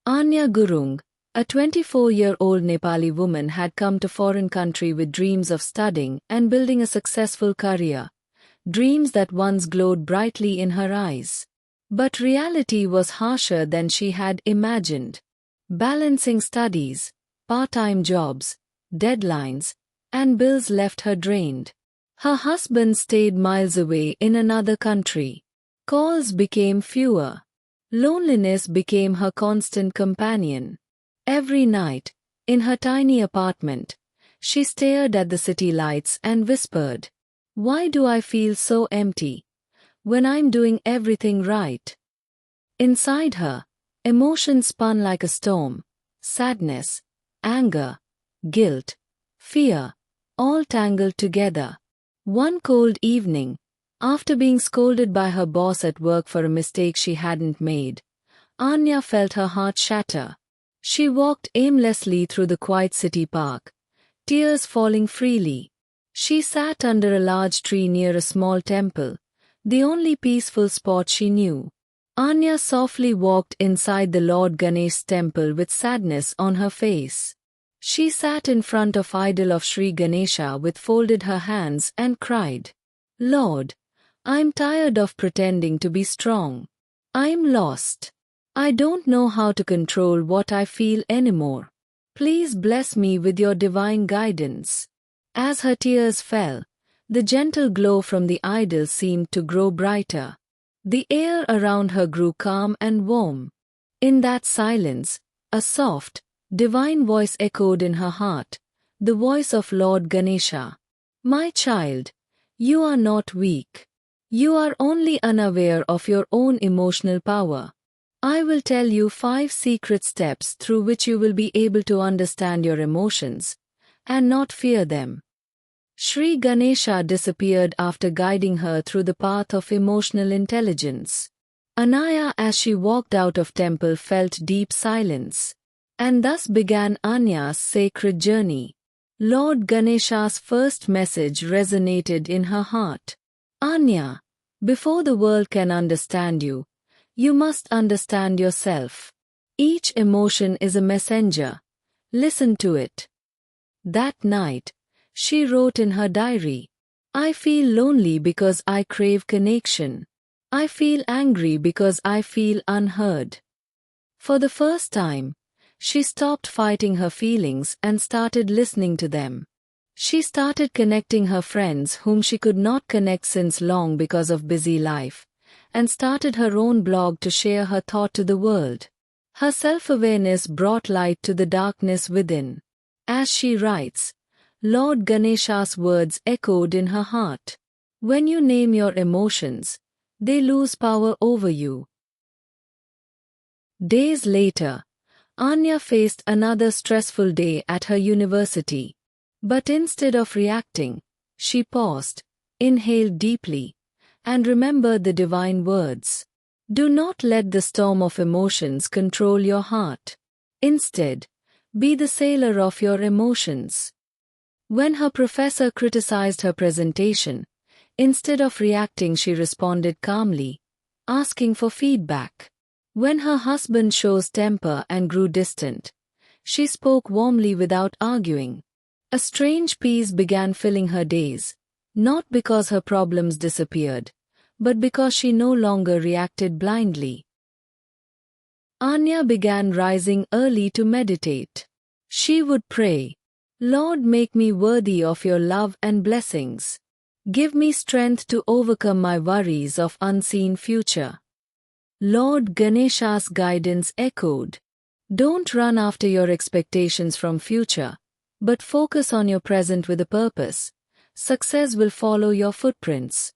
Anya Gurung, a 24-year-old Nepali woman, had come to foreign country with dreams of studying and building a successful career, dreams that once glowed brightly in her eyes. But reality was harsher than she had imagined. Balancing studies, part-time jobs, deadlines, and bills left her drained. Her husband stayed miles away in another country. Calls became fewer. Loneliness became her constant companion. Every night, in her tiny apartment, she stared at the city lights and whispered, "Why do I feel so empty when I'm doing everything right?" Inside her, emotions spun like a storm: sadness, anger, guilt, fear, all tangled together. One cold evening, after being scolded by her boss at work for a mistake she hadn't made, Anya felt her heart shatter. She walked aimlessly through the quiet city park, tears falling freely. She sat under a large tree near a small temple, the only peaceful spot she knew. Anya softly walked inside the Lord Ganesh's temple with sadness on her face. She sat in front of idol of Sri Ganesha with folded her hands and cried, "Lord, I'm tired of pretending to be strong. I'm lost. I don't know how to control what I feel anymore. Please bless me with your divine guidance." As her tears fell, the gentle glow from the idol seemed to grow brighter. The air around her grew calm and warm. In that silence, a soft, divine voice echoed in her heart, the voice of Lord Ganesha. "My child, you are not weak. You are only unaware of your own emotional power. I will tell you 5 secret steps through which you will be able to understand your emotions and not fear them." Sri Ganesha disappeared after guiding her through the path of emotional intelligence. Anaya, as she walked out of temple, felt deep silence. And thus began Anya's sacred journey. Lord Ganesha's first message resonated in her heart. "Anya, before the world can understand you, you must understand yourself. Each emotion is a messenger. Listen to it." That night, she wrote in her diary, "I feel lonely because I crave connection. I feel angry because I feel unheard." For the first time, she stopped fighting her feelings and started listening to them. She started connecting her friends whom she could not connect since long because of busy life, and started her own blog to share her thought to the world. Her self-awareness brought light to the darkness within. As she writes, Lord Ganesha's words echoed in her heart. "When you name your emotions, they lose power over you." Days later, Anya faced another stressful day at her university. But instead of reacting, she paused, inhaled deeply, and remembered the divine words. Do not let the storm of emotions control your heart. Instead, be the sailor of your emotions. When her professor criticized her presentation, instead of reacting, she responded calmly, asking for feedback. When her husband chose temper and grew distant, she spoke warmly without arguing. A strange peace began filling her days, not because her problems disappeared, but because she no longer reacted blindly. Anya began rising early to meditate. She would pray, "Lord, make me worthy of your love and blessings. Give me strength to overcome my worries of unseen future." Lord Ganesha's guidance echoed, "Don't run after your expectations from future, but focus on your present with a purpose. Success will follow your footprints."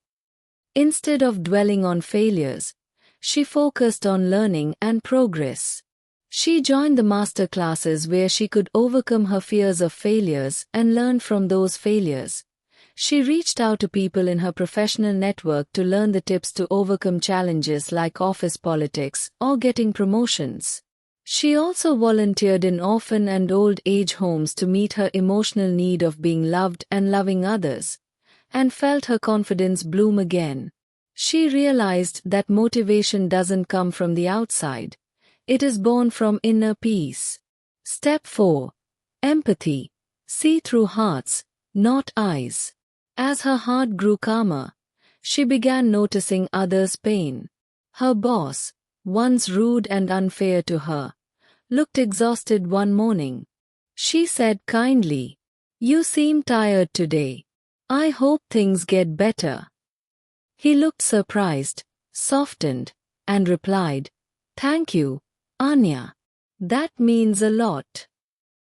Instead of dwelling on failures, she focused on learning and progress. She joined the master classes where she could overcome her fears of failures and learn from those failures. She reached out to people in her professional network to learn the tips to overcome challenges like office politics or getting promotions. She also volunteered in orphan and old age homes to meet her emotional need of being loved and loving others, and felt her confidence bloom again. She realized that motivation doesn't come from the outside. It is born from inner peace. Step 4. Empathy. See through hearts, not eyes. As her heart grew calmer, she began noticing others' pain. Her boss, once rude and unfair to her, looked exhausted one morning. She said kindly, "You seem tired today. I hope things get better." He looked surprised, softened, and replied, "Thank you, Anya. That means a lot."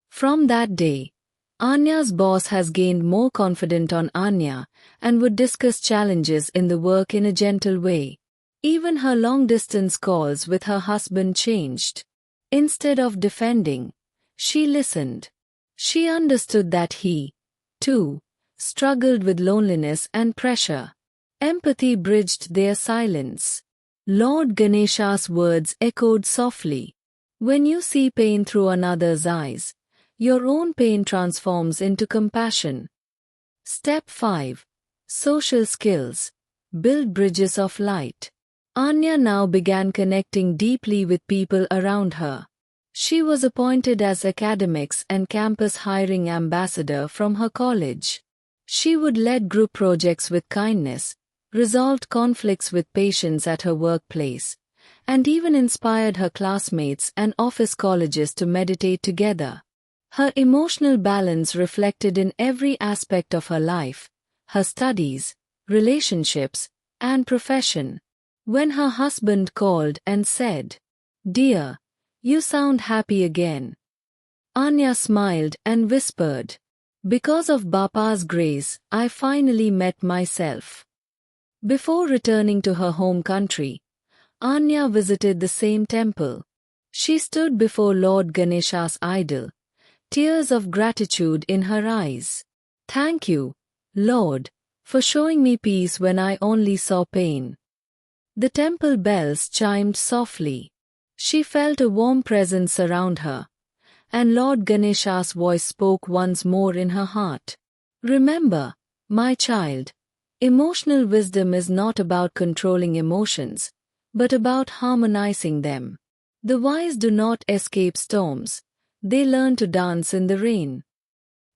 From that day, Anya's boss has gained more confident on Anya and would discuss challenges in the work in a gentle way. Even her long-distance calls with her husband changed. Instead of defending, she listened. She understood that he, too, struggled with loneliness and pressure. Empathy bridged their silence. Lord Ganesha's words echoed softly. When you see pain through another's eyes, your own pain transforms into compassion. Step 5. Social skills. Build bridges of light. Anya now began connecting deeply with people around her. She was appointed as academics and campus hiring ambassador from her college. She would lead group projects with kindness, resolved conflicts with patience at her workplace, and even inspired her classmates and office colleagues to meditate together. Her emotional balance reflected in every aspect of her life, her studies, relationships, and profession. When her husband called and said, "Dear, you sound happy again," Anya smiled and whispered, "Because of Bapa's grace, I finally met myself." Before returning to her home country, Anya visited the same temple. She stood before Lord Ganesha's idol, tears of gratitude in her eyes. "Thank you, Lord, for showing me peace when I only saw pain." The temple bells chimed softly. She felt a warm presence surround her, and Lord Ganesha's voice spoke once more in her heart. "Remember, my child, emotional wisdom is not about controlling emotions, but about harmonizing them. The wise do not escape storms. They learn to dance in the rain."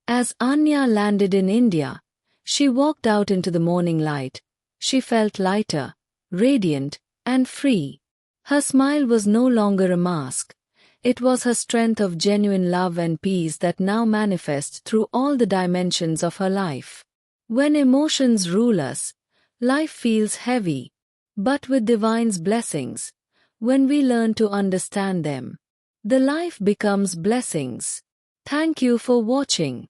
As Anya landed in India, she walked out into the morning light. She felt lighter, radiant, and free. Her smile was no longer a mask. It was her strength of genuine love and peace that now manifests through all the dimensions of her life. When emotions rule us, life feels heavy. But with divine's blessings, when we learn to understand them, the life becomes blessings. Thank you for watching.